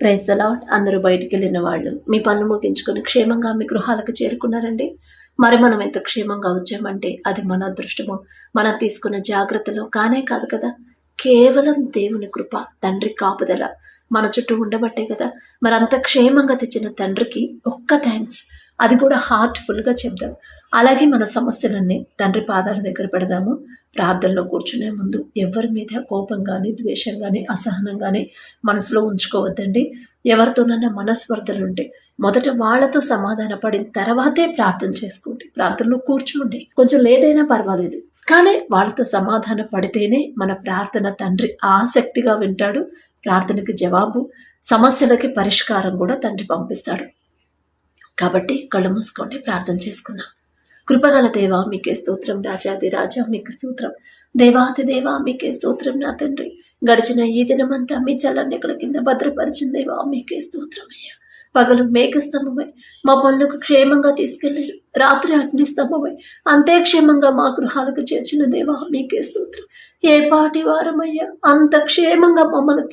Praise the lord. అందరూ బయటికి వెళ్ళిన వాళ్ళు మీ పనులు ముగించుకొని క్షేమంగా మీ గృహాలకు చేరుకున్నారండి. మరి మనం ఎంత క్షేమంగా వచ్చామంటే అది మన అదృష్టము, మనం తీసుకున్న జాగ్రత్తలో కానే కాదు కదా, కేవలం దేవుని కృప, తండ్రి కాపుదల మన చుట్టూ ఉండబట్టే కదా. మరి అంత క్షేమంగా తెచ్చిన తండ్రికి ఒక్క థ్యాంక్స్, అది కూడా హార్ట్ఫుల్గా చెప్దాం. అలాగే మన సమస్యలన్నీ తండ్రి పాదాల దగ్గర పెడదాము. ప్రార్థనలో కూర్చునే ముందు ఎవరి మీద కోపం కానీ, ద్వేషం కానీ, అసహనం కానీ మనసులో ఉంచుకోవద్దండి. ఎవరితోనన్నా మనస్పర్ధలు ఉంటే మొదట వాళ్ళతో సమాధాన పడిన తర్వాతే ప్రార్థన చేసుకోండి. ప్రార్థనలో కూర్చోండి, కొంచెం లేట్ అయినా పర్వాలేదు, కానీ వాళ్ళతో సమాధాన పడితేనే మన ప్రార్థన తండ్రి ఆసక్తిగా వింటాడు. ప్రార్థనకి జవాబు, సమస్యలకి పరిష్కారం కూడా తండ్రి పంపిస్తాడు. కాబట్టి కళ్ళు మూసుకోండి, ప్రార్థన చేసుకుందాం. కృపగల దేవా మీకే స్తోత్రం, రాజాది రాజా మీకు స్తోత్రం, దేవాది దేవా మీకే స్తోత్రం. నా తండ్రి, గడిచిన ఈ దినమంతా మీ చల్లనెక్కల కింద భద్రపరిచిన దేవా మీకే స్తోత్రం అయ్యా. పగలు మేఘస్తంభమై మా పనులకు క్షేమంగా తీసుకెళ్లారు, రాత్రి అగ్నిస్తంభమై అంతే క్షేమంగా మా గృహాలకు చేర్చిన దేవా మీకే స్తోత్రం. ఏ పాటి వారమయ్యా అంత క్షేమంగా మమ్మల్ని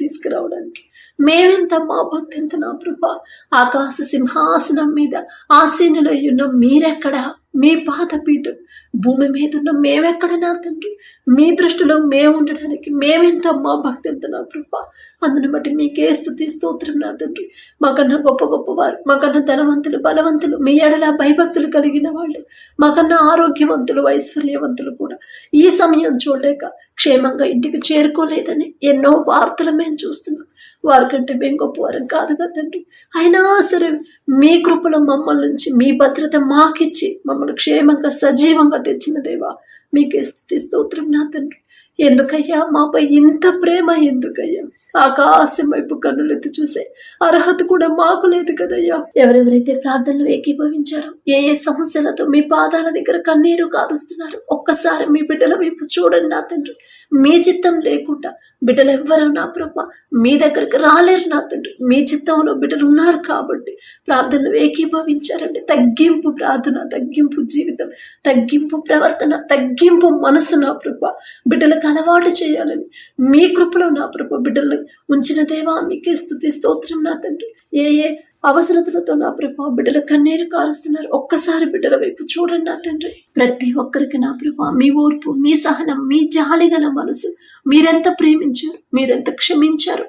తీసుకురావడానికి మేమెంత, మా భక్తి ఎంత నా ప్రభా. ఆకాశ సింహాసనం మీద ఆసీనులై ఉన్న మీరెక్కడ, మీ పాదపీఠం భూమి మీద ఉన్న మేమెక్కడ నా తండ్రి. మీ దృష్టిలో మేము ఉండడానికి మేమెంత, మా భక్తి ఎంత నా ప్రభా. అందుని బట్టి మీకే స్తుతి స్తోత్రం నా తండ్రి. మాకన్నా గొప్పవారు, మాకన్నా ధనవంతులు, బలవంతులు, మీ ఎడల భయభక్తులు కలిగిన వాళ్ళు, మాకన్నా ఆరోగ్యవంతులు, ఐశ్వర్యవంతులు కూడా ఈ సమయం చూడలేక క్షేమంగా ఇంటికి చేరుకోలేదని ఎన్నో వార్తలు మేము చూస్తున్నాం. వారికంటే మేము గొప్పవారం కాదుగా తండ్రి. అయినా సరే మీ కృపలో మమ్మల్ని నుంచి మీ భద్రత మాకిచ్చి మమ్మల్ని క్షేమంగా సజీవంగా తెచ్చిన దేవా మీకే స్తుతి స్తోత్రం నా తండ్రి. ఎందుకయ్యా మాపై ఇంత ప్రేమ, ఎందుకయ్యా ఆకాశం వైపు కన్నులెత్తి చూసే అర్హత కూడా మాకు లేదు కదయ్యా. ఎవరెవరైతే ప్రార్థనలు ఏకీభవించారో, ఏ ఏ సమస్యలతో మీ పాదాల దగ్గర కన్నీరు కారుస్తున్నారు, ఒక్కసారి మీ బిడ్డల వైపు చూడండి నా తండ్రి. మీ చిత్తం లేకుండా బిడ్డలు ఎవ్వరూ నా ప్రభ మీ దగ్గరికి రాలేరు నా తండ్రి. మీ చిత్తంలో బిడ్డలు ఉన్నారు కాబట్టి ప్రార్థనలు ఏకీభవించారండి. తగ్గింపు ప్రార్థన, తగ్గింపు జీవితం, తగ్గింపు ప్రవర్తన, తగ్గింపు మనసు నా ప్రభ బిడ్డలకు అలవాటు చేయాలని మీ కృపలో నా ప్రభ బిడ్డలను ఉంచిన దేవా మీకే స్తుతి స్తోత్రం నా తండ్రి. ఏ ఏ అవసరతలతో నా ప్రభా బిడ్డల కన్నీరు కారుస్తున్నారు, ఒక్కసారి బిడ్డల వైపు చూడండి నా తండ్రి. ప్రతి ఒక్కరికి నా ప్రభా మీ ఓర్పు, మీ సహనం, మీ జాలి గల మనసు, మీరెంత ప్రేమించారు, మీరెంత క్షమించారు,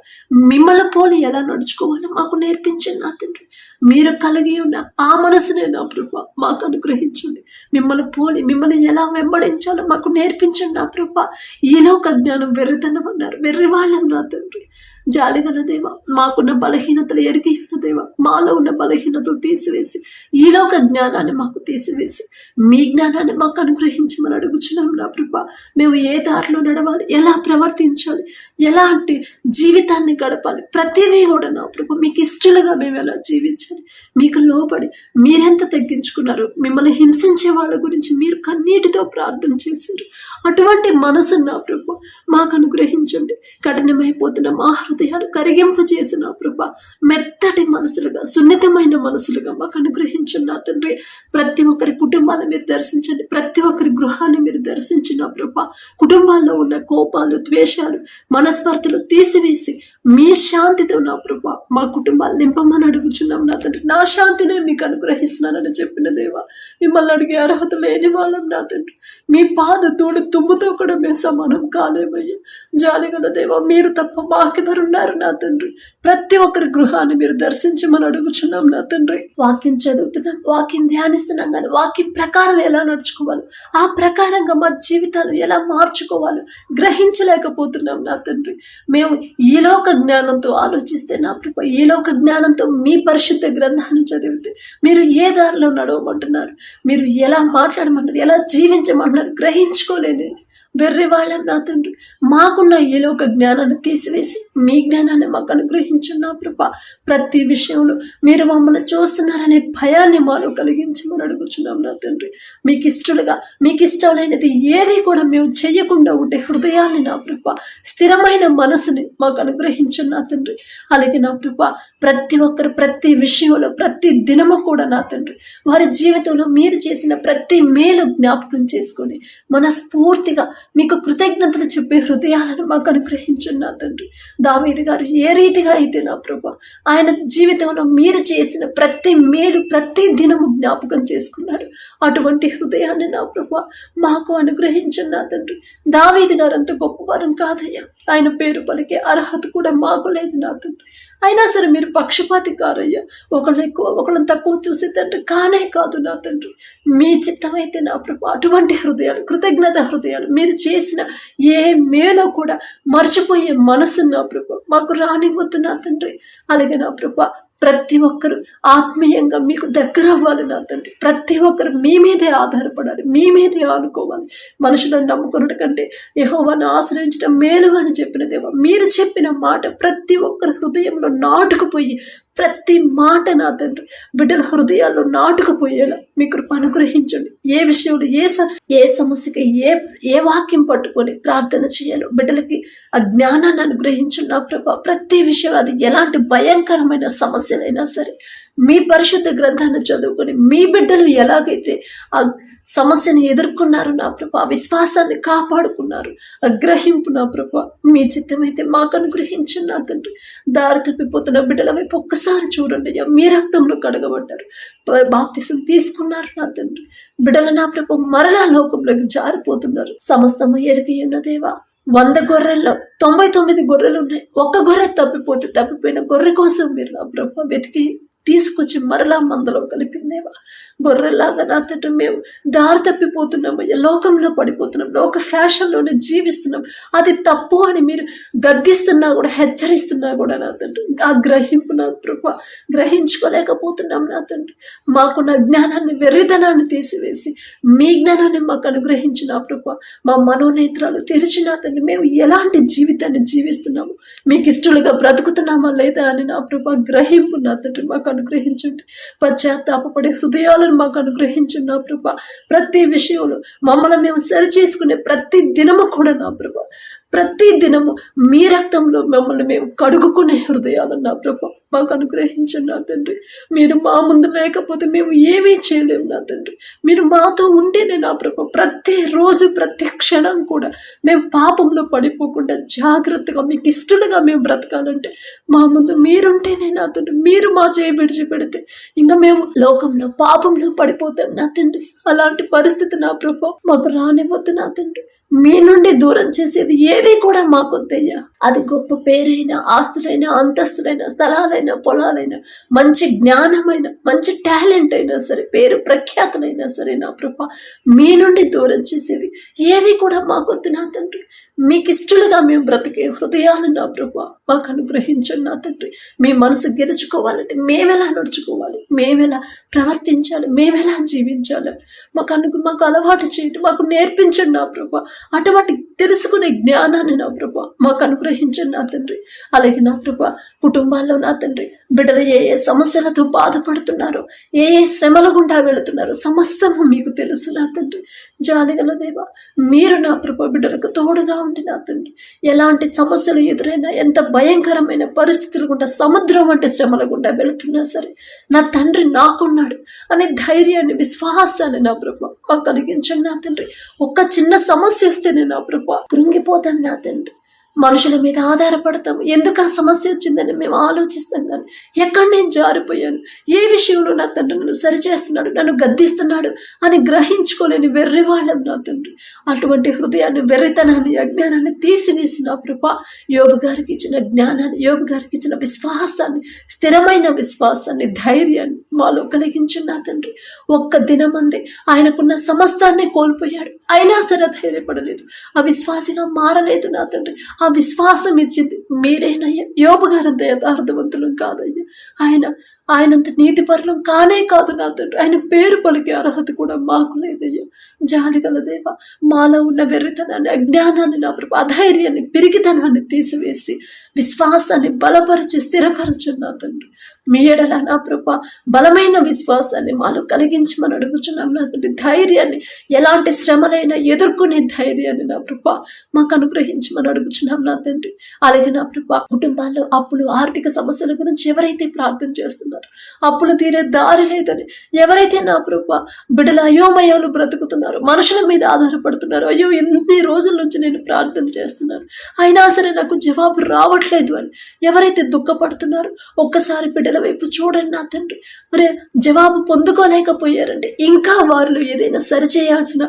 మిమ్మల్ని పోలి ఎలా నడుచుకోవాలో మాకు నేర్పించండి నా తండ్రి. మీరు కలిగి ఉన్న ఆ మనసునే నా ప్రభా మాకు అనుగ్రహించండి. మిమ్మల్ని పోలి మిమ్మల్ని ఎలా వెంబడించాలో మాకు నేర్పించండి నా ప్రభా. ఈలోక జ్ఞానం వెర్రితనం అన్నారు, వెర్రి వాళ్ళం నా తండ్రి. జాలిగల దేవ, మాకున్న బలహీనతలు ఎరిగి ఉన్న దేవ, మాలో ఉన్న బలహీనతలు తీసివేసి ఈలోక జ్ఞానాన్ని మాకు తీసివేసి మీ జ్ఞానాన్ని మాకు అనుగ్రహించమని అడుగుచున్నాం నా ప్రభా. మేము ఏ దారిలో నడవాలి, ఎలా ప్రవర్తించాలి, ఎలాంటి జీవితాన్ని గడపాలి, ప్రతిదీ కూడా నా ప్రభా మీకు ఇష్టలుగా మేము ఎలా జీవించాలి, మీకు లోబడి మీరెంత తగ్గించుకున్నారు. మిమ్మల్ని హింసించే వాళ్ళ గురించి మీరు కన్నీటితో ప్రార్థన చేశారు. అటువంటి మనసు నా ప్రభా మాకు అనుగ్రహించండి. కఠినమైపోతున్న మా హృదయాలు కరిగింపజేసిన ప్రభా మెత్తటి మనసులుగా, సున్నితమైన మనసులుగా మాకు అనుగ్రహించండి నా తండ్రి. ప్రతి ఒక్కరి కుటుంబాన్ని మీరు దర్శించండి, ప్రతి ఒక్కరి గృహాన్ని మీరు దర్శించిన ప్రభా. కుటుంబాల్లో ఉన్న కోపాలు, ద్వేషాలు, మనస్పర్ధలు తీసివేసి మీ శాంతితో నా ప్రభా మా కుటుంబాలు నింపమని అడుగుచున్నాం నా తండ్రి. నా శాంతినే మీకు అనుగ్రహిస్తున్నానని చెప్పిన దేవా, మిమ్మల్ని అడిగే అర్హత లేని వాళ్ళం నా తండ్రి. మీ పాద తోడు తుమ్ముతో కూడా మేము సమానం కాలేమయ్యా. జాలిగల దేవా, మీరు తప్ప మాకెవరున్నారు నా తండ్రి. ప్రతి ఒక్కరి గృహాన్ని మీరు దర్శించమని అడుగుచున్నాం నా తండ్రి. వాక్యం చదువుతున్నాం, వాక్యం ధ్యానిస్తున్నాం, కానీ వాక్యం ప్రకారం ఎలా నడుచుకోవాలి, ఆ ప్రకారంగా మా జీవితాలు ఎలా మార్చుకోవాలో గ్రహించలేకపోతున్నాం నా తండ్రి. మేము ఈలోక జ్ఞానంతో ఆలోచిస్తే నా ప్రభు, ఈలోక జ్ఞానంతో మీ పరిశుద్ధ గ్రంథాన్ని చదివితే మీరు ఏ దారిలో నడవమంటున్నారు, మీరు ఎలా మాట్లాడమంటారు, ఎలా జీవించమంటున్నారు గ్రహించుకోలేని వెర్రి వాళ్ళం నా తండ్రి. మాకున్న ఈలోక జ్ఞానాన్ని తీసివేసి మీ జ్ఞానాన్ని మాకు అనుగ్రహించండి నా ప్రభా. ప్రతి విషయంలో మీరు మమ్మల్ని చూస్తున్నారనే భయాన్ని మాలో కలిగించమని అడుగుచున్నాం నా తండ్రి. మీకు ఇష్టలుగా, మీకు ఇష్టమైనది ఏది కూడా మేము చెయ్యకుండా ఉండే హృదయాన్ని నా ప్రభా, స్థిరమైన మనసుని మాకు అనుగ్రహించండి నా తండ్రి. అలాగే నా ప్రభా ప్రతి ఒక్కరు ప్రతి విషయంలో ప్రతి దినము కూడా నా తండ్రి వారి జీవితంలో మీరు చేసిన ప్రతి మేలు జ్ఞాపకం చేసుకొని మనస్ఫూర్తిగా మీకు కృతజ్ఞతలు చెప్పే హృదయాలను మాకు అనుగ్రహించండి నా తండ్రి. దావీదు గారు ఏ రీతిగా అయితే నా ప్రభా ఆయన జీవితంలో మీరు చేసిన ప్రతి మేలు ప్రతి దినము జ్ఞాపకం చేసుకున్నాడు. అటువంటి హృదయాన్ని నా ప్రభా మాకు అనుగ్రహించండి నా తండ్రి. దావీదు గారు అంత గొప్పవారం కాదయ్యా, ఆయన పేరు పలికే అర్హత కూడా మాకు లేదు నా తండ్రి. అయినా సరే మీరు పక్షపాతి కారయ్యా, ఒకళ్ళని ఎక్కువ ఒకళ్ళని తక్కువ చూసే తండ్రి కానే కాదు నా తండ్రి. మీ చిత్తమైతే నా ప్రభా అటువంటి హృదయాలు, కృతజ్ఞత హృదయాలు, మీరు చేసిన ఏ మేలో కూడా మర్చిపోయే మనసు నా ప్రభా మాకు రానివ్వద్దు నా తండ్రి. అలాగే నా ప్రభా ప్రతి ఒక్కరు ఆత్మీయంగా మీకు దగ్గర అవ్వాలి నా తండ్రి. ప్రతి ఒక్కరు మీ మీదే ఆధారపడాలి, మీ మీదే ఆనుకోవాలి. మనుషులను నమ్ముకున్నట్టు కంటే యెహోవాను ఆశ్రయించడం మేలు అని చెప్పిన దేవా, మీరు చెప్పిన మాట ప్రతి ఒక్కరి హృదయంలో నాటుకుపోయి ప్రతి మాట నా తండ్రి బిడ్డల హృదయాల్లో నాటుకుపోయేలా మీ కృప అనుగ్రహించండి. ఏ విషయంలో ఏ సమస్యకి ఏ వాక్యం పట్టుకొని ప్రార్థన చేయాలో బిడ్డలకి ఆ జ్ఞానాన్ని అనుగ్రహించండి నా ప్రభా. ప్రతి విషయంలో అది ఎలాంటి భయంకరమైన సమస్యలైనా సరే మీ పరిశుద్ధ గ్రంథాన్ని చదువుకొని మీ బిడ్డలు ఎలాగైతే ఆ సమస్యను ఎదుర్కొన్నారు నా ప్రభా, విశ్వాసాన్ని కాపాడుకున్నారు, గ్రహింపు నా ప్రభా మీ చిత్తమైతే మాకు అనుగ్రహించండి నా తండ్రి. దారి తప్పిపోతున్న బిడ్డల వైపు ఒక్కసారి చూడండి అయ్యా, మీ రక్తంలో కడగబడ్డారు, బాప్తిసం తీసుకున్నారు నా తండ్రి. బిడ్డలు నా ప్రభా మరలా లోకంలోకి జారిపోతున్నారు. సమస్తము ఎరిగి ఉన్న దేవా, 100 గొర్రెల్లో 99 గొర్రెలు ఉన్నాయి. ఒక్క గొర్రె తప్పిపోయిన గొర్రె కోసం మీరు నా ప్రభా వెతికి తీసుకొచ్చి మరలా మందలో కలిపిందేవా. గొర్రెల్లాగా నా తండ్రి మేము దారి తప్పిపోతున్నామయ్యా, లోకంలో పడిపోతున్నాం, లోక ఫ్యాషన్లోనే జీవిస్తున్నాం. అది తప్పు అని మీరు గద్దిస్తున్నా కూడా, హెచ్చరిస్తున్నా కూడా నా తండ్రి ఆ గ్రహింపు నా ప్రభా గ్రహించుకోలేకపోతున్నాం నా తండ్రి. మాకున్న జ్ఞానాన్ని, వెర్రితనాన్ని తీసివేసి మీ జ్ఞానాన్ని మాకు అనుగ్రహించి నా ప్రభా మా మనోనేత్రాలు తెరిచి నా తండ్రి మేము ఎలాంటి జీవితాన్ని జీవిస్తున్నాము, మీకు ఇష్టలుగా బ్రతుకుతున్నామా లేదా అని నా ప్రభా గ్రహింపు నా తండ్రి మాకు అనుగ్రహించండి. పశ్చాత్తాపపడే హృదయాలను మాకు అనుగ్రహించండి నా ప్రభా. ప్రతి విషయంలో మమ్మల్ని మేము సరి చేసుకునే ప్రతి దినము కూడా నా ప్రభా, ప్రతి దినము మీ రక్తంలో మమ్మల్ని మేము కడుగుకునే హృదయాలను నా ప్రభా మాకు అనుగ్రహించండి నా తండ్రి. మీరు మా ముందు లేకపోతే మేము ఏమీ చేయలేము నా తండ్రి. మీరు మాతో ఉంటేనే నా ప్రభా ప్రతిరోజు ప్రతి క్షణం కూడా మేము పాపంలో పడిపోకుండా జాగ్రత్తగా మీకు ఇష్టలుగా మేము బ్రతకాలంటే మా ముందు మీరుంటేనే నా తండ్రి. మీరు మా చేయి విడిచిపెడితే ఇంకా మేము లోకంలో పాపంలో పడిపోతాం నా తండ్రి. అలాంటి పరిస్థితి నా ప్రభా మాకు రానివ్వద్దు నా తండ్రి. మీ నుండి దూరం చేసేది ఏది కూడా మాకొద్దయ్యా. అది గొప్ప పేరైనా, ఆస్తులైనా, అంతస్తులైనా, స్థలాలైనా, పొలాలైనా, మంచి జ్ఞానమైన, మంచి టాలెంట్ అయినా సరే, పేరు ప్రఖ్యాతులైనా సరే నా ప్రభా మీ నుండి దూరం చేసేది ఏది కూడా మాకొద్దు నా తండ్రి. మీకు ఇష్టలుగా మేము బ్రతికే హృదయాలు నా ప్రభా మాకు అనుగ్రహించండి నా తండ్రి. మీ మనసు గెలుచుకోవాలంటే మేమెలా నడుచుకోవాలి, మేమెలా ప్రవర్తించాలి, మేమెలా జీవించాలి మాకు అలవాటు చేయండి, మాకు నేర్పించండి నా ప్రభా. అటువంటి తెలుసుకునే జ్ఞానాన్ని నా ప్రభా మాకు అనుగ్రహించండి నా తండ్రి. అలాగే నా ప్రభా కుటుంబాల్లో నా తండ్రి బిడ్డలు ఏ సమస్యలతో బాధపడుతున్నారో, ఏ శ్రమల గుండా వెళుతున్నారో సమస్తము మీకు తెలుసు నా తండ్రి. జాలిగల దేవా మీరు నా ప్రభా బిడ్డలకు తోడుగా ఉండి నా తండ్రి ఎలాంటి సమస్యలు ఎదురైనా, ఎంత భయంకరమైన పరిస్థితుల గుండా, సముద్రం వంటి శ్రమల గుండా వెళుతున్నా సరే నా తండ్రి నాకున్నాడు అనే ధైర్యాన్ని, విశ్వాసాన్ని నా ప్రభా మాకు కలిగించండి నా తండ్రి. ఒక్క చిన్న సమస్య వస్తేనే నా ప్రభా కృంగిపోతాం నా తండ్రి. మనుషుల మీద ఆధారపడతాము, ఎందుకు ఆ సమస్య వచ్చిందని మేము ఆలోచిస్తాం. కానీ ఎక్కడ నేను జారిపోయాను, ఏ విషయంలో నా తండ్రి నన్ను సరిచేస్తున్నాడు, నన్ను గద్దిస్తున్నాడు అని గ్రహించుకోలేని వెర్రివాళ్ళం నా తండ్రి. అటువంటి హృదయాన్ని, వెర్రితనాన్ని, అజ్ఞానాన్ని తీసివేసి నా ప్రభా యోబు గారికి ఇచ్చిన జ్ఞానాన్ని, యోబు గారికి ఇచ్చిన విశ్వాసాన్ని, స్థిరమైన విశ్వాసాన్ని, ధైర్యాన్ని మాలో కలిగించండి నా తండ్రి. ఒక్క దినమందే ఆయనకున్న సమస్తాన్ని కోల్పోయాడు, అయినా సరే ధైర్యపడలేదు, అవిశ్వాసిగా మారలేదు నా తండ్రి. ఆ విశ్వాసం ఇచ్చింది మీరేనయ్యా. యోబు గారంత యథార్థవంతులం కాదయ్యా, ఆయనంత నీతిపరులం కానే కాదు నా తండ్రి. ఆయన పేరు పలికే అర్హత కూడా మాకు లేదయ్యా. జాలిగల దేవా మాలో ఉన్న వెర్రితనాన్ని, అజ్ఞానాన్ని నా ప్రభా, అధైర్యాన్ని, పిరికితనాన్ని తీసివేసి విశ్వాసాన్ని బలపరిచి స్థిరపరచండి నా తండ్రి. మీ ఎడల నా ప్రభా బలమైన విశ్వాసాన్ని మాలో కలిగించమని అడుగుచున్నాం నా తండ్రి. ధైర్యాన్ని, ఎలాంటి శ్రమలైనా ఎదుర్కొనే ధైర్యాన్ని నా ప్రభా మాకు అనుగ్రహించమని అడుగుచున్నాం నా తండ్రి. అలాగే నా ప్రభా కుటుంబాల్లో అప్పులు, ఆర్థిక సమస్యల గురించి ఎవరైతే ఎవరైతే ప్రార్థన చేస్తున్నారు అప్పులు తీరే దారి లేదని, ఎవరైతే నా ప్రభా బిడ్డల అయోమయాలు బ్రతుకుతున్నారు, మనుషుల మీద ఆధారపడుతున్నారు, అయ్యో ఎన్ని రోజుల నుంచి నేను ప్రార్థన చేస్తున్నాను అయినా సరే నాకు జవాబు రావట్లేదు అని ఎవరైతే దుఃఖపడుతున్నారో ఒక్కసారి బిడ్డల వైపు చూడండి నా తండ్రి. మరి జవాబు పొందుకోలేకపోయారంటే ఇంకా వారిలో ఏదైనా సరిచేయాల్సిన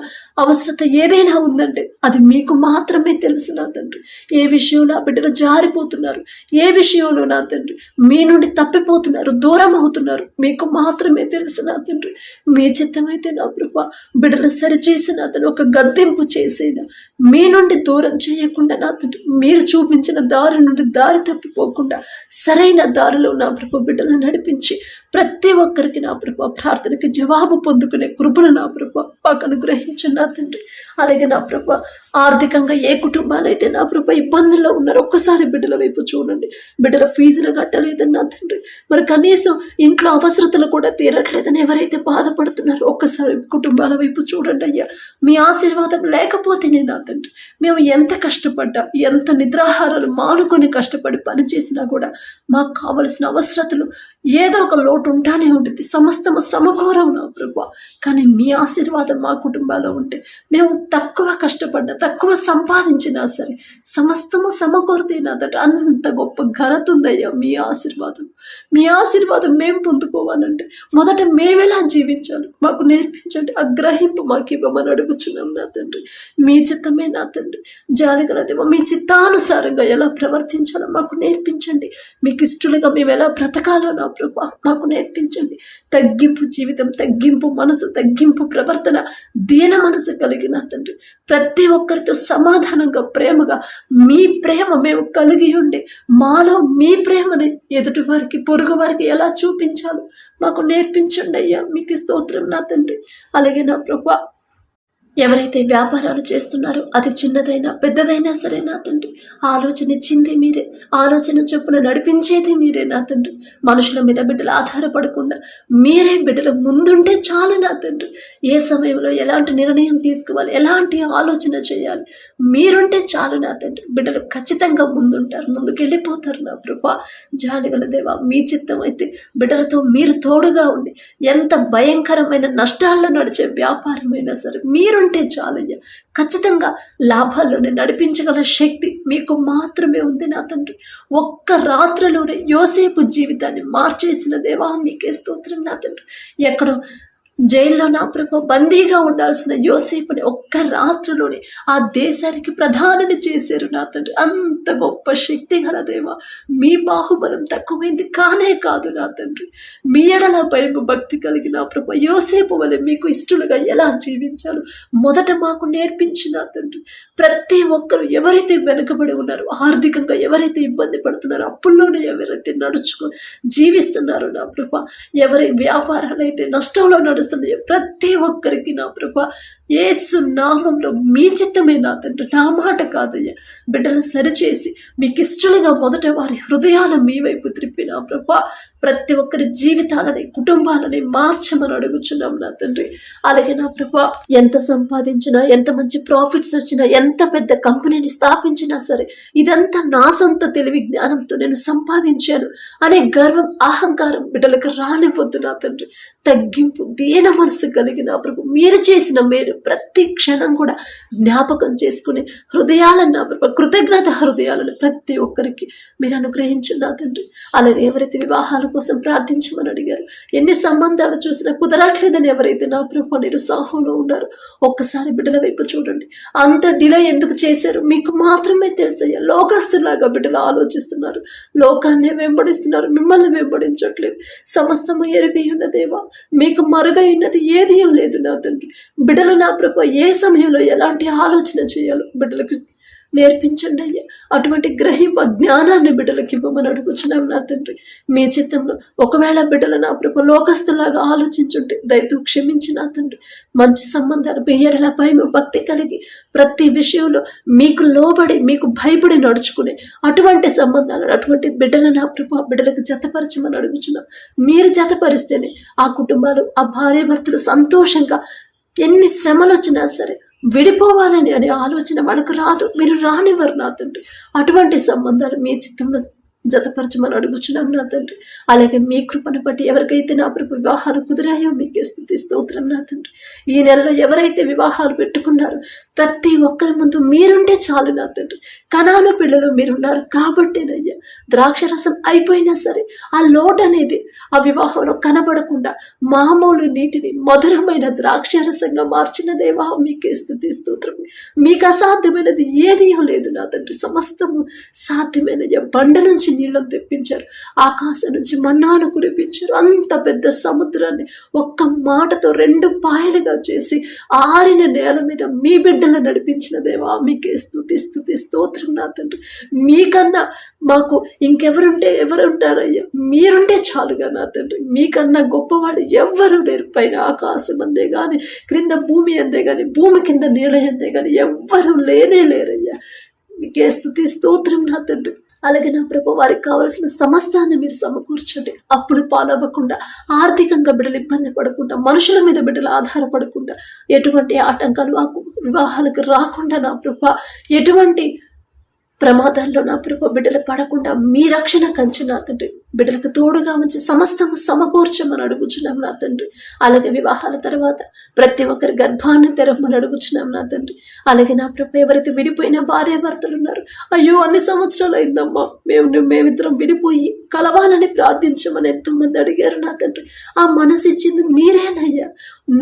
అవసరత ఏదైనా ఉందంటే అది మీకు మాత్రమే తెలుసు నా తండ్రి. ఏ విషయంలో ఆ బిడ్డలు జారిపోతున్నారు, ఏ విషయంలో నా తండ్రి మీ నుండి తప్పిపోతున్నారు, దూరం అవుతున్నారు, మీకు మాత్రమే తెలుసు నా తండ్రి. మీ చిత్తమైతే నా ప్రభా బిడ్డలు సరిచేసిన అతను ఒక గద్దెంపు చేసేనా మీ నుండి దూరం చేయకుండా నా తండ్రి మీరు చూపించిన దారి నుండి దారి తప్పిపోకుండా సరైన దారిలో నా ప్రభు బిడ్డలను నడిపించి ప్రతి ఒక్కరికి నా ప్రభు ప్రార్థనకి జవాబు పొందుకునే కృపను నా ప్రభు మాకు అనుగ్రహించు నా తండ్రి. అలాగే నా ప్రభు ఆర్థికంగా ఏ కుటుంబాలు అయితే నా ప్రభు ఇబ్బందుల్లో ఉన్నారో ఒక్కసారి బిడ్డల వైపు చూడండి. బిడ్డల ఫీజులు కట్టలేదని నా తండ్రి, మరి కనీసం ఇంట్లో అవసరతలు కూడా తీరట్లేదని ఎవరైతే బాధపడుతున్నారో ఒక్కసారి కుటుంబాల వైపు చూడండి అయ్యా. మీ ఆశీర్వాదం లేకపోతేనే నా తండ్రి మేము ఎంత కష్టపడ్డా, ఎంత నిద్రాహారాలు మానుకొని కష్టపడి పని చేసినా కూడా మాకు కావలసిన అవసరతలు ఏదో ఒక లోటు ఉంటానే ఉంటుంది. సమస్తము సమకూరం నా ప్రభు. కానీ మీ ఆశీర్వాదం మా కుటుంబాల్లో ఉంటే మేము తక్కువ కష్టపడ్డా, తక్కువ సంపాదించినా సరే సమస్తము సమకూరితే నా తండ్రి అంత గొప్ప ఘనత ఉందయ్యా మీ ఆశీర్వాదం. మీ ఆశీర్వాదం మేము పొందుకోవాలంటే మొదట మేమెలా జీవించాలి మాకు నేర్పించండి. ఆ గ్రహింపు మాకు ఇవ్వమని అడుగుచున్నాం నా తండ్రి. మీ చిత్తమే నా తండ్రి, జాలిగల దేవా మీ చిత్తానుసారంగా ఎలా ప్రవర్తించాలో మాకు నేర్పించండి. మీకు ఇష్టలుగా మేము ఎలా బ్రతకాలో నా ప్రభా మాకు నేర్పించండి. తగ్గింపు జీవితం, తగ్గింపు మనసు, తగ్గింపు ప్రవర్తన, దీన మనసు కలిగిన తండ్రి ప్రతి ఒక్కరితో సమాధానంగా ప్రేమగా మీ ప్రేమ మేము కలిగి ఉండి మాలో మీ ప్రేమని ఎదుటి వారికి పొరుగు వారికి ఎలా చూపించాలో మాకు నేర్పించండి అయ్యా. మీకు స్తోత్రం నా తండ్రి. అలాగే నా ప్రభా ఎవరైతే వ్యాపారాలు చేస్తున్నారో అది చిన్నదైనా పెద్దదైనా సరే నా తండ్రి ఆలోచన ఇచ్చింది మీరే, ఆలోచన చొప్పున నడిపించేది మీరే నా తండ్రి. మనుషుల మీద బిడ్డలు ఆధారపడకుండా మీరే బిడ్డలు ముందుంటే చాలు నా తండ్రి. ఏ సమయంలో ఎలాంటి నిర్ణయం తీసుకోవాలి, ఎలాంటి ఆలోచన చేయాలి మీరుంటే చాలు నా తండ్రి. బిడ్డలు ఖచ్చితంగా ముందుంటారు, ముందుకు వెళ్ళిపోతారు నా ప్రభా. జాలిగల దేవా మీ చిత్తం అయితే బిడ్డలతో మీరు తోడుగా ఉండి ఎంత భయంకరమైన నష్టాల్లో నడిచే వ్యాపారమైనా సరే మీరు అంటే చాలయ్యా. ఖచ్చితంగా లాభాల్లోనే నడిపించగల శక్తి మీకు మాత్రమే ఉంది నా తండ్రి. ఒక్క రాత్రిలోనే యోసేపు జీవితాన్ని మార్చేసిన దేవా మీకే స్తోత్రం నా తండ్రి. ఎక్కడో జైల్లో నా ప్రభు బందీగా ఉండాల్సిన యోసేపుని ఒక్క రాత్రిలోనే ఆ దేశానికి ప్రధానిని చేశారు నా తండ్రి. అంత గొప్ప శక్తి గల దేవా మీ బాహుబలం తక్కువైంది కానే కాదు నా తండ్రి. మీ ఎడల భయం భక్తి కలిగిన నా ప్రభు యోసేపు వలె మీకు ఇష్టలుగా ఎలా జీవించాలో మొదట మాకు నేర్పించిన తండ్రి. ప్రతి ఒక్కరు ఎవరైతే వెనుకబడి ఉన్నారో, ఆర్థికంగా ఎవరైతే ఇబ్బంది పడుతున్నారో, అప్పుల్లోనే ఎవరైతే నడుచుకొని జీవిస్తున్నారో నా ప్రభు, ఎవరి వ్యాపారాలు అయితే నష్టంలో నడుస్తున్నాయో ప్రతి ఒక్కరికి నా ప్రభా యేసు నామంలో మీ చిత్తమే నా తండ్రి, నా మాట కాదయ్యా. బిడ్డలు సరిచేసి మీకు ఇష్టలుగా మొదట వారి హృదయాలు మీ వైపు త్రిప్పి నా ప్రభా ప్రతి ఒక్కరి జీవితాలని కుటుంబాలని మార్చమని అడుగుచున్నాం నా తండ్రి. అలాగే నా ప్రభా ఎంత సంపాదించినా, ఎంత మంచి ప్రాఫిట్స్ వచ్చినా, ఎంత పెద్ద కంపెనీని స్థాపించినా సరే ఇదంతా నా సొంత తెలివి జ్ఞానంతో నేను సంపాదించాను అనే గర్వం అహంకారం బిడ్డలకు రానివ్వద్దు నా తండ్రి. తగ్గింపు దీన మనసు కలిగిన ప్రభు మీరు చేసిన మేలు ప్రతి క్షణం కూడా జ్ఞాపకం చేసుకునే హృదయాలను నా ప్రభు కృతజ్ఞత హృదయాలను ప్రతి ఒక్కరికి మీరు అనుగ్రహించండి నా తండ్రి. అలాగే ఎవరైతే వివాహాల కోసం ప్రార్థించమని అడిగారు, ఎన్ని సంబంధాలు చూసినా కుదరట్లేదని ఎవరైతే నా ప్రభు నిరుత్సాహంలో ఉన్నారో ఒక్కసారి బిడ్డల వైపు చూడండి. అంత డిలే ఎందుకు చేశారు మీకు మాత్రమే తెలుసయ్యా. లోకస్తులాగా బిడ్డలు ఆలోచిస్తున్నారు, లోకాన్నే వెంబడిస్తున్నారు, మిమ్మల్ని వెంబడించట్లేదు. సమస్తము ఎరుగై ఉన్న దేవా మీకు మరుగై ఉన్నది ఏదీ లేదు నా తండ్రి. బిడ్డలు నా ప్రభు ఏ సమయంలో ఎలాంటి ఆలోచన చేయాలో బిడ్డలకు నేర్పించండి అయ్యా. అటువంటి గ్రహింప జ్ఞానాన్ని బిడ్డలకి ఇవ్వమని అడుగుచున్నాం నా తండ్రి. మీ చిత్తంలో ఒకవేళ బిడ్డలు నా ప్రభు లోకస్తులాగా ఆలోచించుంటే దయతో క్షమించి నా తండ్రి. మంచి సంబంధాలు పెయ్యడల భయం భక్తి కలిగి ప్రతి విషయంలో మీకు లోబడి మీకు భయపడి నడుచుకునే అటువంటి సంబంధాలను అటువంటి బిడ్డలు నా ప్రభు బిడ్డలకు జతపరచమని అడుగుచున్నాం. మీరు జతపరిస్తేనే ఆ కుటుంబాలు ఆ భార్య భర్తలు సంతోషంగా ఎన్ని శ్రమలు వచ్చినా సరే విడిపోవాలని అనే ఆలోచన వాళ్ళకు రాదు, మీరు రానివ్వరు నా తండ్రి. అటువంటి సంబంధాలు మీ చిత్తంలో జతపరచమని అడుగుచున్నాం నా తండ్రి. అలాగే మీ కృపను బట్టి ఎవరికైతే నా ప్రభు వివాహాలు కుదిరాయో మీకే స్తుతి స్తోత్రం నా తండ్రి. ఈ నెలలో ఎవరైతే వివాహాలు పెట్టుకున్నారో ప్రతి ఒక్కరి ముందు మీరుంటే చాలు నా తండ్రి. కనాను పిల్లలు మీరున్నారు కాబట్టేనయ్యా ద్రాక్షరసం అయిపోయినా సరే ఆ లోటు అనేది ఆ వివాహంలో కనబడకుండా మామూలు నీటిని మధురమైన ద్రాక్షరసంగా మార్చిన దేవా మీకే స్తుతి స్తోత్రం. మీకు అసాధ్యమైనది ఏదీ లేదు నా తండ్రి. సమస్తము సాధ్యమైనయ్యా. బండ నుంచి నీళ్ళను తెప్పించారు, ఆకాశం నుంచి మన్నాను కురిపించారు. అంత పెద్ద సముద్రాన్ని ఒక్క మాటతో 2 పాయలుగా చేసి ఆరిన నేల మీద మీ బిడ్డలను నడిపించిన దేవా మీకే స్తుతి స్తుతి స్తోత్రం నా తండ్రి. మీకన్నా మాకు ఇంకెవరుంటే ఎవరుంటారయ్యా, మీరుంటే చాలుగా నా తండ్రి. మీకన్నా గొప్పవాడు ఎవ్వరు లేరు. పైన ఆకాశం అందే గాని, క్రింద భూమి అందే గాని, భూమి కింద నీళ్ళ అందే గాని ఎవ్వరు లేనే లేరయ్యా. మీకే స్తుతి స్తోత్రం నా తండ్రి. అలాగే నా ప్రభు వారికి కావలసిన సమస్తాన్ని మీరు సమకూర్చండి. అప్పుడు పాలవ్వకుండా, ఆర్థికంగా బిడ్డలు ఇబ్బంది పడకుండా, మనుషుల మీద బిడ్డలు ఆధారపడకుండా, ఎటువంటి ఆటంకాలు వివాహాలకు రాకుండా నా ప్రభు, ఎటువంటి ప్రమాదాల్లో నా ప్రభు బిడ్డలు పడకుండా మీ రక్షణ కంచి నా తండ్రి. బిడ్డలకు తోడుగా ఉంచి సమస్తము సమకూర్చమని అడుగుచున్నాం నా తండ్రి. అలాగే వివాహాల తర్వాత ప్రతి ఒక్కరి గర్భాన్ని తెరవమని అడుగుచున్నాం నా తండ్రి. అలాగే నా ప్రభు ఎవరైతే విడిపోయిన భార్యాభర్తలు ఉన్నారు, అయ్యో అన్ని సంవత్సరాలు అయిందమ్మా మేమిద్దరం విడిపోయి కలవాలని ప్రార్థించమని ఎంతోమంది అడిగారు నా తండ్రి. ఆ మనసు ఇచ్చింది మీరేనయ్యా.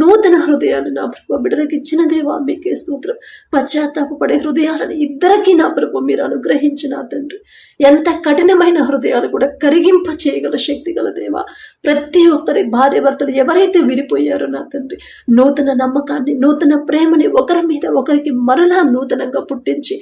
నూతన హృదయాలు నా ప్రభు బిడ్డలకు ఇచ్చిన దేవా మీకే స్తోత్రం. పశ్చాత్తాపపడే హృదయాలను ఇద్దరికి నా ప్రభు మీరు అనుగ్రహించిన తండ్రి. ఎంత కఠినమైన హృదయాలు కూడా కరిగింప చేయగల శక్తి గల దేవా. ప్రతి ఒక్కరి భార్య భర్తలు ఎవరైతే విడిపోయారో నా తండ్రి, నూతన నమ్మకాన్ని, నూతన ప్రేమని ఒకరి మీద ఒకరికి మరలా నూతనంగా పుట్టించి,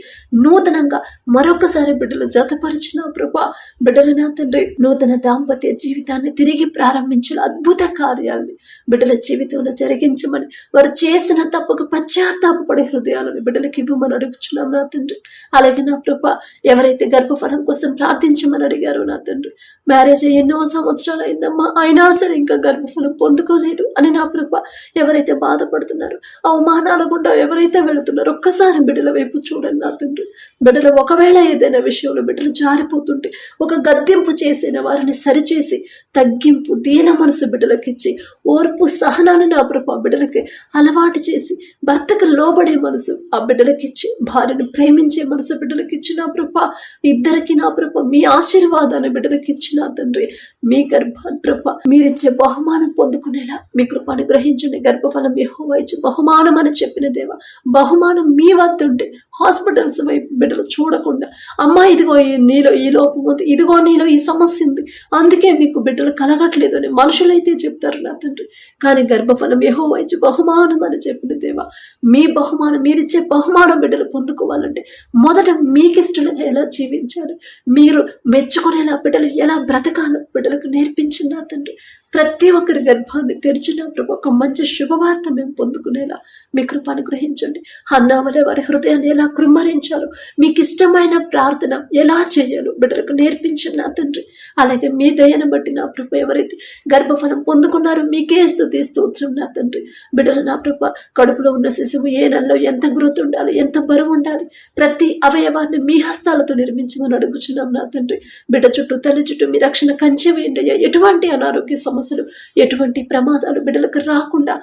నూతనంగా మరొకసారి బిడ్డలు జతపరిచిన ప్రభా బిడ్డలు నా తండ్రి నూతన దాంపత్య జీవితాన్ని తిరిగి ప్రారంభించిన అద్భుత కార్యాలని బిడ్డల జీవితంలో జరిగించమని, వారు చేసిన తప్పుకు పశ్చాత్తాపపడే హృదయాలను బిడ్డలకి ఇవ్వమని అడుగుచున్నాం నా తండ్రి. అలాగే నా ప్రభా ఎవరైతే గర్భఫలం కోసం ప్రార్థించమని అడిగారో నా తండ్రి, మ్యారేజ్ ఎన్నో సంవత్సరాలు అయిందమ్మా అయినా సరే ఇంకా గర్భఫలం పొందుకోలేదు అని నా ప్రభా ఎవరైతే బాధపడుతున్నారో, అవమానాల గుండా ఎవరైతే వెళుతున్నారో ఒక్కసారి బిడ్డల వైపు చూడండి నా తండ్రి. బిడ్డలు ఒకవేళ ఏదైనా విషయంలో బిడ్డలు జారిపోతుంటే ఒక గద్దింపు చేసిన వారిని సరిచేసి తగ్గింపు దీన మనసు బిడ్డలకిచ్చి, ఓర్పు సహనాన్ని నా ప్రభా బిడ్డలకి అలవాటు చేసి, భర్తకు లోబడే మనసు ఆ బిడ్డలకిచ్చి, భార్యను ప్రేమించే మనసు బిడ్డలకిచ్చి నా ప్రభా ఇద్దరికి నా ప్రభా మీ ఆశీర్వాదాన్ని బిడ్డలకి ఇచ్చిన తండ్రి. మీ గర్భాన్ని ప్రభా మీరిచ్చే బహుమానం పొందుకునేలా మీ కృప అనుగ్రహించండి. గర్భఫలం యెహోవా ఇచ్చే బహుమానం అని చెప్పిన దేవా, బహుమానం మీ వద్ద ఉంటే హాస్పిటల్స్ వైపు బిడ్డలు చూడకుండా, అమ్మా ఇదిగో నీలో ఈ లోపం ఉంది, ఇదిగో నీలో ఈ సమస్య ఉంది, అందుకే మీకు బిడ్డలు కలగట్లేదు అని మనుషులైతే చెప్తారు నా తండ్రి. కానీ గర్భఫలం యెహోవా ఇచ్చే బహుమానం అని చెప్పిన దేవా, మీ బహుమానం మీరిచ్చే బహుమానం బిడ్డలు పొందుకోవాలంటే మొదట మీకిష్టంగా ఎలా జీవించాలి, మీరు మెచ్చుకునేలా బిడ్డలు ఎలా బ్రతకాలో బిడ్డలకు నేర్పించిన నా తండ్రి. ప్రతి ఒక్కరి గర్భాన్ని తెరిచిన ప్రభు ఒక మంచి శుభవార్త మేము పొందుకునేలా మీ కృప అనుగ్రహించండి. హన్నా వలె వారి హృదయాన్ని ఎలా కృమ్మరించాలో, మీకు ఇష్టమైన ప్రార్థన ఎలా చేయాలో బిడ్డలకు నేర్పించిన నా తండ్రి. అలాగే మీ దయను బట్టి నా ప్రభు ఎవరైతే గర్భఫలం పొందుకున్నారో మీకే స్తుతి స్తోత్రం నా తండ్రి. బిడ్డలు నా ప్రభు కడుపులో ఉన్న శిశువు ఏ నెలలో ఎంత గ్రోత్ ఉండాలి, ఎంత బరువు ఉండాలి, ప్రతి అవయవాన్ని మీ హస్తాలతో నిర్మించమని అడుగుచున్నాం నా తండ్రి. బిడ్డ చుట్టూ తల్లి చుట్టూ మీ రక్షణ కంచె వేయండి. ఎటువంటి అనారోగ్య సమస్యలు, ఎటువంటి ప్రమాదాలు బిడ్డలకు రాకుండా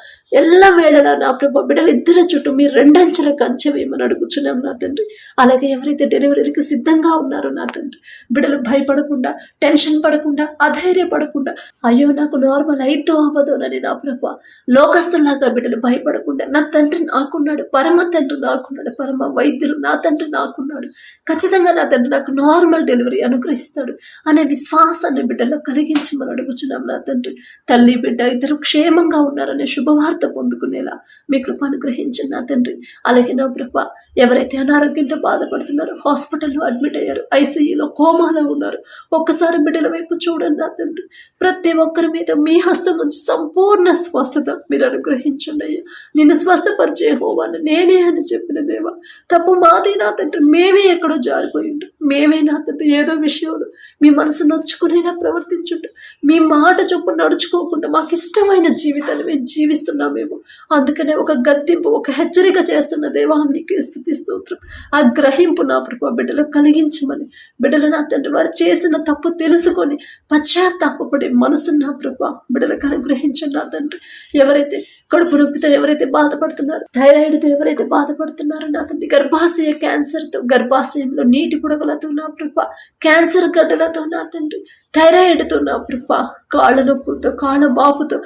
ఎల్ల వేళలా నా ప్రభు బిడ్డలు ఇద్దరి చుట్టూ మీరు 2 అంచెల కంచె వేయమని అడుగుచున్నాం నా తండ్రి. అలాగే ఎవరైతే డెలివరీకి సిద్ధంగా ఉన్నారో నా తండ్రి, బిడ్డలు భయపడకుండా, టెన్షన్ పడకుండా, అధైర్యపడకుండా, అయ్యో నాకు నార్మల్ అయితో అవ్వదోనని నా ప్రభు లోకస్తులాగా బిడ్డలు భయపడకుండా, నా తండ్రి నాకున్నాడు, పరమ తండ్రి నాకున్నాడు, పరమ వైద్యులు నా తండ్రి నాకున్నాడు, ఖచ్చితంగా నా తండ్రి నాకు నార్మల్ డెలివరీ అనుగ్రహిస్తాడు అనే విశ్వాసాన్ని బిడ్డలో కలిగించమని అడుగుచున్నాం నా తండ్రి. తల్లి బిడ్డ ఇద్దరు క్షేమంగా ఉన్నారనే శుభవార్త పొందుకునేలా మీ కృప అనుగ్రహించండి నా తండ్రి. అలాగే నా ప్రభ ఎవరైతే అనారోగ్యంతో బాధపడుతున్నారో, హాస్పిటల్లో అడ్మిట్ అయ్యారు, ఐసీయూలో కోమాలో ఉన్నారు, ఒక్కసారి బిడ్డల వైపు చూడండి నా తండ్రి. ప్రతి ఒక్కరి మీద మీ హస్తం నుంచి సంపూర్ణ స్వస్థత మీరు అనుగ్రహించండి అయ్యా. నిన్ను స్వస్థపరిచే హోవాను నేనే అని చెప్పిన దేవా, తప్పు మాది నా తండ్రి, మేమే ఎక్కడో జారిపోయిండు, మేమే నా తండ్రి ఏదో విషయంలో మీ మనసు నొచ్చుకునేలా ప్రవర్తించుంటూ మీ మాట చొప్పున నడుచుకోకుండా మాకు ఇష్టమైన జీవితాన్ని మేము జీవిస్తున్నామేమో, అందుకనే ఒక గద్దింపు, ఒక హెచ్చరిక చేస్తున్న దేవా మీకు స్తుతి స్తోత్రం. ఆ గ్రహింపు నా ప్రభు బిడ్డలకు కలిగించమని, బిడ్డలు నా తండ్రి వారు చేసిన తప్పు తెలుసుకొని పశ్చాత్తాపపడే మనసు నా ప్రభు బిడ్డలకు అనుగ్రహించండి నా తండ్రి. ఎవరైతే కడుపు నొప్పితో ఎవరైతే బాధపడుతున్నారో, థైరాయిడ్తో ఎవరైతే బాధపడుతున్నారో నా తండ్రి, గర్భాశయ క్యాన్సర్తో, గర్భాశయంలో నీటి పుడకలతో నా ప్రభ, క్యాన్సర్ గడ్డలతో నా తండ్రి, థైరాయిడ్తో నా ప్రభ, కాళ్ళ నొప్పులతో, కాళ్ళ బాపుతో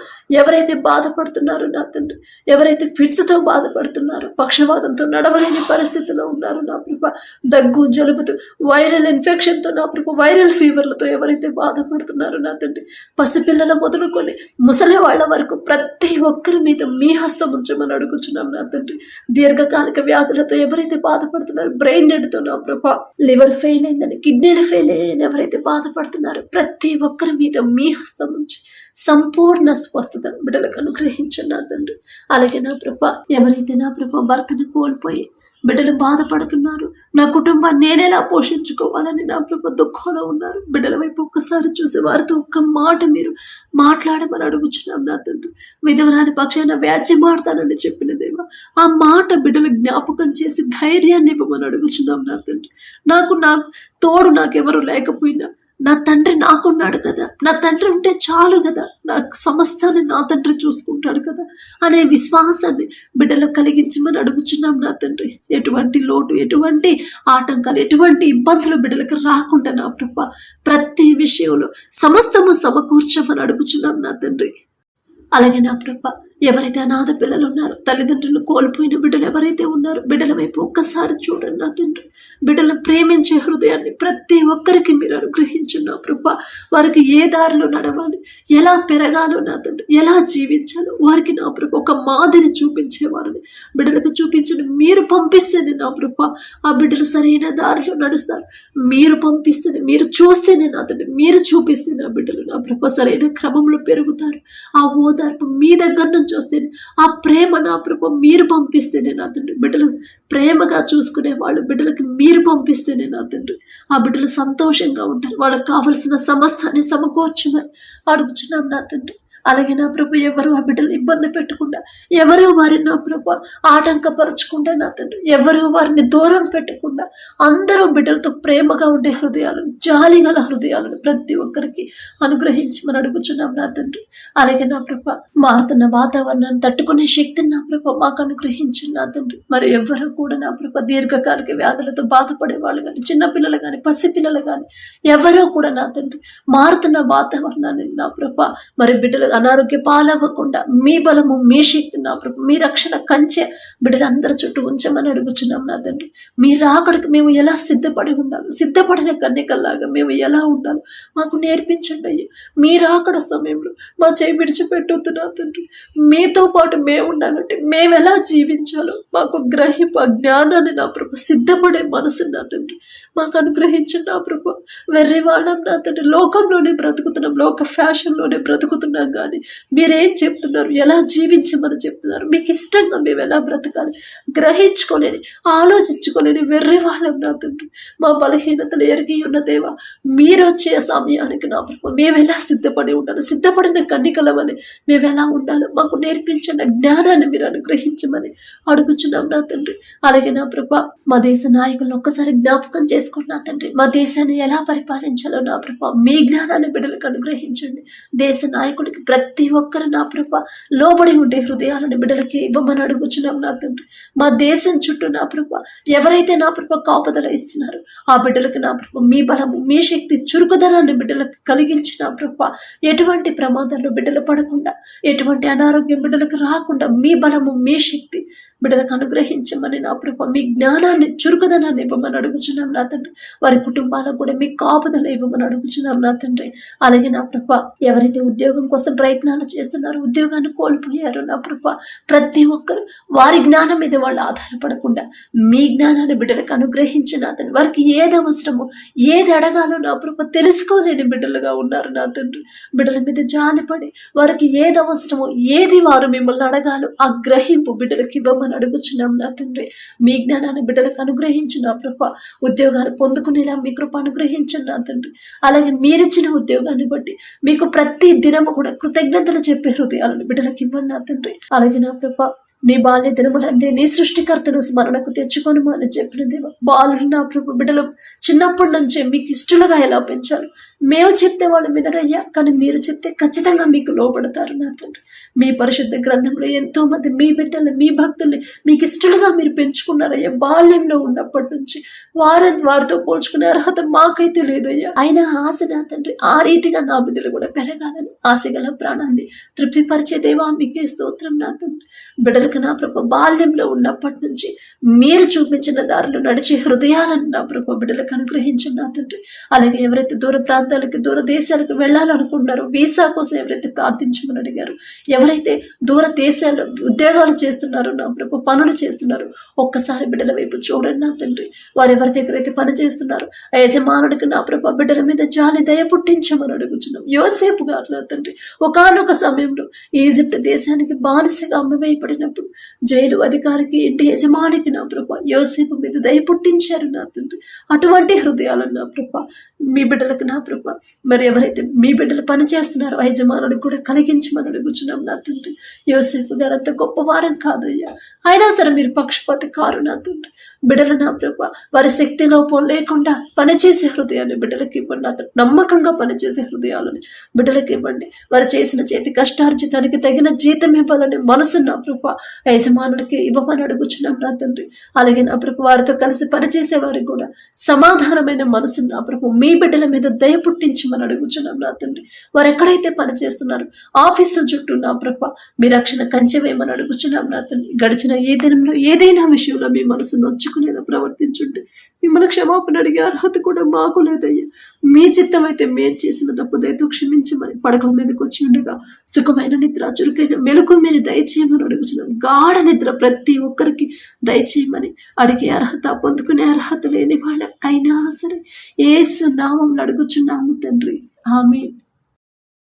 ఎవరైతే బాధపడుతున్నారో నా తండ్రి, ఎవరైతే ఫిట్స్తో బాధపడుతున్నారో, పక్షవాతంతో నడవలేని పరిస్థితిలో ఉన్నారు నా ప్రభ, దగ్గు జలుబుతో, వైరల్ ఇన్ఫెక్షన్తో నా ప్రభ, వైరల్ ఫీవర్లతో ఎవరైతే బాధపడుతున్నారో నా తండ్రి, పసిపిల్లల మొదలుకొని ముసలి వాళ్ళ వరకు ప్రతి ఒక్కరి మీద మీ హస్తం ఉంచమని అడుగుచున్నాం నా తండ్రి. దీర్ఘకాలిక వ్యాధులతో ఎవరైతే బాధపడుతున్నారో, బ్రెయిన్ డెడ్తో నా ప్రభా, లివర్ ఫెయిల్ అయిందని, కిడ్నీలు ఫెయిల్ అయ్యాయని ఎవరైతే బాధపడుతున్నారో ప్రతి ఒక్కరి మీద మీ హస్తం ఉంచి సంపూర్ణ స్వస్థత బిడ్డలకు అనుగ్రహించండి నా తండ్రి. అలాగే నా ప్రభా, ఎవరైతే నా ప్రభా భర్తను కోల్పోయి బిడ్డలు బాధపడుతున్నారు, నా కుటుంబాన్ని నేనేలా పోషించుకోవాలని నా ప్రభు దుఃఖంలో ఉన్నారు, బిడ్డల వైపు ఒక్కసారి చూసి వారితో ఒక్క మాట మీరు మాట్లాడమని అడుగుచున్నాం నా తండ్రి. విధవరాని పక్షాన వ్యాజ్యం ఆడతానని చెప్పిన దేవా, ఆ మాట బిడ్డలు జ్ఞాపకం చేసి ధైర్యాన్ని ఇవ్వమని అడుగుచున్నాం నా తండ్రి. నాకు తోడు నాకెవరు లేకపోయినా నా తండ్రి నాకున్నాడు కదా, నా తండ్రి ఉంటే చాలు కదా, నాకు సమస్తాన్ని నా తండ్రి చూసుకుంటాడు కదా అనే విశ్వాసాన్ని బిడ్డలో కలిగించమని అడుగుచున్నాం నా తండ్రి. ఎటువంటి లోటు, ఎటువంటి ఆటంకాలు, ఎటువంటి ఇబ్బందులు బిడ్డలకు రాకుండా నా ప్రభ ప్రతి విషయంలో సమస్తము సమకూర్చమని అడుగుచున్నాం నా తండ్రి. అలాగే నా ప్రభ, ఎవరైతే అనాథ పిల్లలు ఉన్నారో, తల్లిదండ్రులు కోల్పోయిన బిడ్డలు ఎవరైతే ఉన్నారో, బిడ్డల వైపు ఒక్కసారి చూడండి నా తండ్రి. బిడ్డలను ప్రేమించే హృదయాన్ని ప్రతి ఒక్కరికి మీరు అనుగ్రహించండి నా ప్రభ. వారికి ఏ దారిలో నడవాలి, ఎలా పెరగాలో నా తండ్రి, ఎలా జీవించాలో వారికి నా ప్రభ ఒక మాదిరి చూపించేవారిని బిడ్డలకు చూపించండి. మీరు పంపిస్తేనే నా ప్రభ ఆ బిడ్డలు సరైన దారిలో నడుస్తారు. మీరు పంపిస్తేనే, మీరు చూస్తేనే నా తండ్రి, మీరు చూపిస్తేనే ఆ బిడ్డలు నా ప్రభ సరైన క్రమంలో పెరుగుతారు. ఆ ఓదార్పు మీ దగ్గర నుంచి వస్తేనే, ఆ ప్రేమ నా ప్రభు మీరు పంపిస్తేనే నా తండ్రి, బిడ్డలు ప్రేమగా చూసుకునే వాళ్ళు బిడ్డలకి మీరు పంపిస్తేనే నా తండ్రి ఆ బిడ్డలు సంతోషంగా ఉంటారు. వాళ్ళకి కావలసిన సమస్తాన్ని సమకూర్చమని అడుగుచున్నాం నా తండ్రి. అలాగే నా ప్రభు, ఎవరు ఆ బిడ్డలు ఇబ్బంది పెట్టకుండా, ఎవరు వారిని నా ప్రభు ఆటంకపరచకుండా నా తండ్రి, ఎవరు వారిని దూరం పెట్టకుండా, అందరూ బిడ్డలతో ప్రేమగా ఉండే హృదయాలను, జాలి గల హృదయాలను ప్రతి ఒక్కరికి అనుగ్రహించమని అడుగుచున్నాం నా తండ్రి. అలాగే నా ప్రభు, మారుతున్న వాతావరణాన్ని తట్టుకునే శక్తిని నా ప్రభు మాకు అనుగ్రహించండి నా తండ్రి. మరి ఎవరు కూడా నా ప్రభు దీర్ఘకాలిక వ్యాధులతో బాధపడే వాళ్ళు కానీ, చిన్నపిల్లలు కానీ, పసిపిల్లలు కానీ ఎవరో కూడా నా తండ్రి మారుతున్న వాతావరణాన్ని నా ప్రభు మరి బిడ్డలు అనారోగ్య పాలవ్వకుండా మీ బలము, మీ శక్తి నా ప్రభు, మీ రక్షణ కంచె బిడ్డలందరి చుట్టూ ఉంచమని అడుగుచున్నాం నా తండ్రి. మీ రాకడికి మేము ఎలా సిద్ధపడి ఉండాలి, సిద్ధపడిన కన్యకల్లాగా మేము ఎలా ఉండాలి మాకు నేర్పించండి అయ్యా. మీ రాకడ సమయంలో మా చేయి విడిచిపెట్టొద్దు నా తండ్రి. మీతో పాటు మేము ఉండాలంటే మేము ఎలా జీవించాలో మాకు గ్రహింపు, జ్ఞానాన్ని నా ప్రభు, సిద్ధపడే మనసు నా తండ్రి మాకు అనుగ్రహించండి నా ప్రభు. వెర్రివాళ్ళం నా తండ్రి, లోకంలోనే బ్రతుకుతున్నాం, లోక ఫ్యాషన్లోనే బ్రతుకుతున్నాం. కానీ మీరేం చెప్తున్నారు, ఎలా జీవించమని చెప్తున్నారు, మీకు ఇష్టంగా మేము ఎలా బ్రతకాలి గ్రహించుకోలేని, ఆలోచించుకోలేని వెర్రి వాళ్ళం నా తండ్రి. మా బలహీనతలు ఎరిగి ఉన్న దేవా, మీరు వచ్చే సమయానికి నా ప్రభు మేము ఎలా సిద్ధపడి ఉండాలి, సిద్ధపడిన కన్నికలమని మేము ఎలా ఉండాలో మాకు నేర్పించిన జ్ఞానాన్ని మీరు అనుగ్రహించమని అడుగుచున్నాం నా తండ్రి. అలాగే నా ప్రభు, మా దేశ నాయకులను ఒక్కసారి జ్ఞాపకం చేసుకోండి నా తండ్రి. మా దేశాన్ని ఎలా పరిపాలించాలో నా ప్రభు మీ జ్ఞానాన్ని బిడ్డలకు అనుగ్రహించండి. దేశ నాయకుడికి ప్రతి ఒక్కరు నా ప్రభ లోబడి ఉండే హృదయాలను బిడ్డలకి ఇవ్వమని అడుగుచున్నాం నా తండ్రి. మా దేశం చుట్టూ నా ప్రభ ఎవరైతే నా ప్రభ కాపుదల ఇస్తున్నారు ఆ బిడ్డలకు నా ప్రభ మీ బలము, మీ శక్తి, చురుకుదనాన్ని బిడ్డలకు కలిగించిన ప్రభ ఎటువంటి ప్రమాదాల్లో బిడ్డలు పడకుండా, ఎటువంటి అనారోగ్యం బిడ్డలకు రాకుండా మీ బలము, మీ శక్తి బిడ్డలకు అనుగ్రహించమని నా ప్రభ మీ జ్ఞానాన్ని, చురుకుదనాన్ని ఇవ్వమని అడుగుచున్నాం నా తండ్రి. వారి కుటుంబాలకు కూడా మీ కాపుదల ఇవ్వమని అడుగుచున్నాం నా తండ్రి. అలాగే నా ప్రభ, ఎవరైతే ఉద్యోగం కోసం ప్రయత్నాలు చేస్తున్నారో, ఉద్యోగాన్ని కోల్పోయారో నా ప్రభ ప్రతి ఒక్కరు వారి జ్ఞానం మీద వాళ్ళు ఆధారపడకుండా మీ జ్ఞానాన్ని బిడ్డలకు అనుగ్రహించిన నా తండ్రి. వారికి ఏది అవసరమో, ఏది అడగాలో నా ప్రభ తెలుసుకోలేని బిడ్డలుగా ఉన్నారు నా తండ్రి. బిడ్డల మీద జాలిపడి వారికి ఏది అవసరమో, ఏది వారు మిమ్మల్ని అడగాలో ఆ గ్రహింపు బిడ్డలకు ఇవ్వమని పొందుకోవాలని అడుగుచున్నాం నా తండ్రి. మీ జ్ఞానాన్ని బిడ్డలకు అనుగ్రహించు నా ప్రభ. ఉద్యోగాలు పొందుకునేలా మీ కృప అనుగ్రహించండి నా తండ్రి. అలాగే మీరిచ్చిన ఉద్యోగాన్ని బట్టి మీకు ప్రతి దినము కూడా కృతజ్ఞతలు చెప్పే హృదయాలను బిడ్డలకు ఇవ్వండి నా తండ్రి. అలాగే నా ప్రభ, నీ బాల్య దినములందే నీ సృష్టికర్తను స్మరణకు తెచ్చుకొని అని చెప్పిన దేవ, బాలుడు నా ప్రభు బిడ్డలు చిన్నప్పటి నుంచే మీకు ఇష్టలుగా ఎలా పెంచారు. మేము చెప్తే వాళ్ళు వినరయ్యా, కానీ మీరు చెప్తే ఖచ్చితంగా మీకు లోపడతారు నా తండ్రి. మీ పరిశుద్ధ గ్రంథంలో ఎంతో మంది మీ బిడ్డల్ని, మీ భక్తుల్ని మీకు ఇష్టలుగా మీరు పెంచుకున్నారయ్యా. బాల్యంలో ఉన్నప్పటి నుంచి వారితో పోల్చుకునే అర్హత మాకైతే లేదయ్యా. అయినా ఆశ నా తండ్రి, ఆ రీతిగా నా బిడ్డలు కూడా పెరగాలని ఆశగల ప్రాణాన్ని తృప్తిపరిచే దేవా మీకే స్తోత్రం నా తండ్రి. బిడ్డలకు నా ప్రభు బాల్యంలో ఉన్నప్పటి నుంచి మీరు చూపించిన దారిలో నడిచే హృదయాలను నా ప్రభు బిడ్డలకు అనుగ్రహించండి నా తండ్రి. అలాగే ఎవరైతే దూర ప్రాంతాలకు, దూర దేశాలకు వెళ్ళాలనుకుంటున్నారో, వీసా కోసం ఎవరైతే ప్రార్థించమని అడిగారు, ఎవరైతే దూర దేశాల్లో ఉద్యోగాలు చేస్తున్నారో నా ప్రభు, పనులు చేస్తున్నారో, ఒక్కసారి బిడ్డల వైపు చూడండి నా తండ్రి. వారు ఎవరి దగ్గర అయితే పని చేస్తున్నారో ఆ యజమానుడికి నా ప్రభు బిడ్డల మీద జాలి దయ పుట్టించమని అడుగుతున్నాం. యోసేపు గారు నా తండ్రి ఒకానొక సమయంలో ఈజిప్ట్ దేశానికి బానిసగా అమ్మవేయబడినప్పుడు జైలు అధికారికి, ఇంటి యజమానికి నా ప్రభ యోసేపు మీద దయ పుట్టించారు నా తండ్రి. అటువంటి హృదయాలను నా ప్రభ మీ బిడ్డలకు నా ప్రభ, మరి ఎవరైతే మీ బిడ్డలు పని చేస్తున్నారో ఆ యజమానుడికి కూడా కలిగించమని అడుగుచున్నాం నా తండ్రి. యోసేపు గారు అంత గొప్పవారం కాదయ్యా, అయినా సరే మీరు పక్షపాతి కారు నా తండ్రి. బిడ్డలు నా ప్రభ వారి శక్తి లోపం లేకుండా పనిచేసే హృదయాన్ని బిడ్డలకు ఇవ్వండి నా తండ్రి. నమ్మకంగా పనిచేసే హృదయాలని బిడ్డలకు ఇవ్వండి. వారు చేసిన చేతి కష్టార్జితానికి తగిన జీతం ఇవ్వాలని మనసు నా ప్రభ యజమానుడికి ఇవ్వమని అడుగుచున్నాం నా తండ్రి. అలాగే నా ప్రభు వారితో కలిసి పనిచేసే వారికి కూడా సమాధానమైన మనసు నా ప్రభు మీ బిడ్డల మీద దయ పుట్టించమని అడుగుచున్నాం నా తండ్రి. వారు ఎక్కడైతే పని చేస్తున్నారు ఆఫీసుల చుట్టూ నా ప్రభ మీ రక్షణ కంచె వేయమని అడుగుచున్నాం నా తండ్రి. గడిచిన ఏ దినంలో ఏదైనా విషయంలో మీ మనసు నొచ్చుకునేలా ప్రవర్తించుంటే మిమ్మల్ని క్షమాపణ అడిగే అర్హత కూడా మాకు లేదయ్యా. మీ చిత్తం అయితే మేము చేసిన తప్పు దయతో క్షమించమని పడకల మీదకి వచ్చి ఉండగా సుఖమైన నిద్ర, చురుకైన మెలకు మీరు దయచేయమని అడుగుచున్నాం. గాఢ నిద్ర ప్రతి ఒక్కరికి దయచేయమని అడిగే అర్హత, పొందుకునే అర్హత లేని వాళ్ళ అయినా సరే యేసు నామములో అడుగుచున్నాము తండ్రి. ఆమేన్.